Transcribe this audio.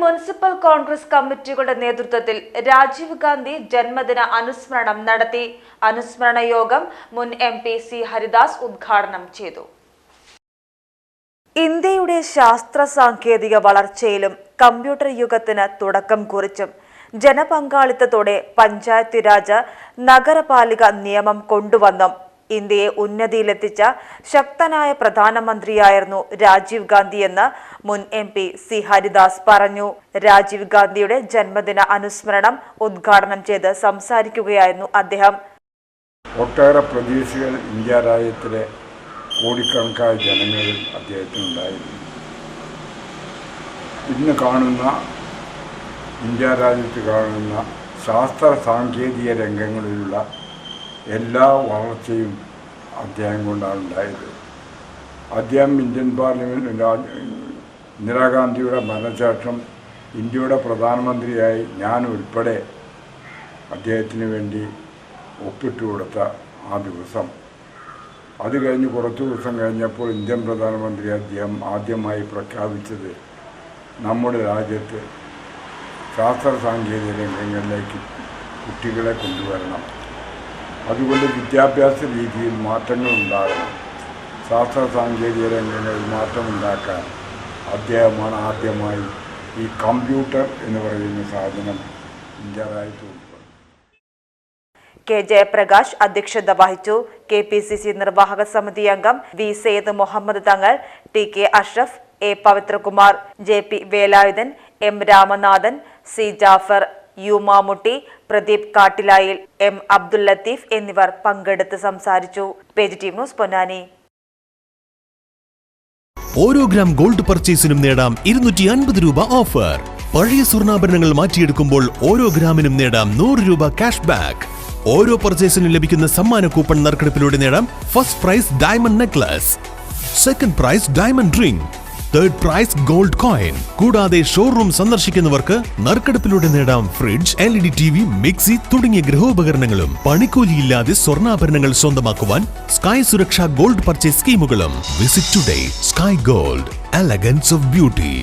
Municipal Congress കമ്മിറ്റികളുടെ നേതൃത്വത്തിൽ രാജീവ് ഗാന്ധി ജന്മദിന അനുസ്മരണം നടത്തി. അനുസ്മരണ യോഗം മുൻ MP സി ഹരിദാസ് ഉദ്ഘാടനം ചെയ്തു. ഇന്ത്യയുടെ ശാസ്ത്ര സാങ്കേതിക വളർച്ചയിലും കമ്പ്യൂട്ടർ യുഗത്തിന് തുടക്കം കുറിച്ചും ജനപങ്കാളിത്തത്തോടെ പഞ്ചായത്ത് രാജ് നഗരപാലിക നിയമം കൊണ്ടുവന്നും ഇന്ത്യയെ ഉന്നതിയിലെത്തിച്ച ശക്തനായ പ്രധാനമന്ത്രിയായിരുന്നു രാജീവ് ഗാന്ധിയെന്ന് മുൻ MP സി ഹരിദാസ് പറഞ്ഞു. രാജീവ് ഗാന്ധിയുടെ ജന്മദിന അനുസ്മരണം ഉദ്ഘാടനം ചെയ്ത് സംസാരിക്കുകയായിരുന്നു അദ്ദേഹം. ഒട്ടേറെ പ്രതീക്ഷകൾ ഇന്ത്യ രാജ്യത്തിലെ കോടിക്കണക്കായ ജനങ്ങളിൽ അദ്ദേഹത്തിനുണ്ടായിരുന്നു. ഇന്ന് കാണുന്ന ഇന്ത്യ രാജ്യത്ത് കാണുന്ന ശാസ്ത്ര സാങ്കേതിക രംഗങ്ങളിലുള്ള എല്ലാ വളർച്ചയും അദ്ദേഹം കൊണ്ടാണ് ഉണ്ടായത്. അദ്ദേഹം ഇന്ത്യൻ പാർലമെൻറ്റ് ഇന്ദിരാഗാന്ധിയുടെ മരണശേഷം ഇന്ത്യയുടെ പ്രധാനമന്ത്രിയായി ഞാൻ ഉൾപ്പെടെ അദ്ദേഹത്തിന് വേണ്ടി ഒപ്പിട്ട് കൊടുത്ത ആ ദിവസം, അത് കഴിഞ്ഞ് കുറച്ച് ദിവസം കഴിഞ്ഞപ്പോൾ ഇന്ത്യൻ പ്രധാനമന്ത്രി അദ്ദേഹം ആദ്യമായി പ്രഖ്യാപിച്ചത് നമ്മുടെ രാജ്യത്ത് ശാസ്ത്ര സാങ്കേതിക രംഗങ്ങളിലേക്ക് കുട്ടികളെ കൊണ്ടുവരണം, അതുകൊണ്ട് വിദ്യാഭ്യാസ രീതിയിൽ മാറ്റങ്ങൾ ഉണ്ടാകണം, ശാസ്ത്ര സാങ്കേതിക രംഗങ്ങളിൽ മാറ്റമുണ്ടാക്കാൻ അദ്ദേഹമാണ് ആദ്യമായി ഈ കമ്പ്യൂട്ടർ എന്ന് പറയുന്ന സാധനം ഇന്ത്യ രാജ്യത്ത് കൊണ്ടുവന്നത്. കെ ജയപ്രകാശ് അധ്യക്ഷത വഹിച്ചു. KPCC നിർവാഹക സമിതി അംഗം V Sayyid Muhammad Thangal, TK Ashraf, A Pavithrakumar, JP Velayudhan, M Ramanathan, C Jafar, U Mammootty, Pradeep കാട്ടിലായിൽ, M Abdul Latheef എന്നിവർ പങ്കെടുത്ത് സംസാരിച്ചു. Page team news Ponnani. ഓരോ ഗ്രാം ഗോൾഡ് പർച്ചേസിനും നേടാം 250 രൂപ ഓഫർ. പഴയ സ്വർണ്ണാഭരണങ്ങൾ മാറ്റിയെടുക്കുമ്പോൾ ഓരോ ഗ്രാമിനും നേടാം 100 രൂപ ക്യാഷ് ബാക്ക്. ഓരോ പർച്ചേസിനും ലഭിക്കുന്ന സമ്മാന കൂപ്പൺ നറുക്കെടുപ്പിലൂടെ നേടാം first prize diamond necklace, second prize diamond ring, third prize gold coin. കൂടാതെ ഷോറൂം സന്ദർശിക്കുന്നവർക്ക് നറുക്കെടുപ്പിലൂടെ നേടാം ഫ്രിഡ്ജ്, LED TV, മിക്സി തുടങ്ങിയ ഗൃഹോപകരണങ്ങളും. പണിക്കൂലിയില്ലാതെ സ്വർണ്ണാഭരണങ്ങൾ സ്വന്തമാക്കുവാൻ സ്കൈ സുരക്ഷ ഗോൾഡ് പർച്ചേസ് സ്കീമുകളും. Visit today. Sky gold, elegance of beauty.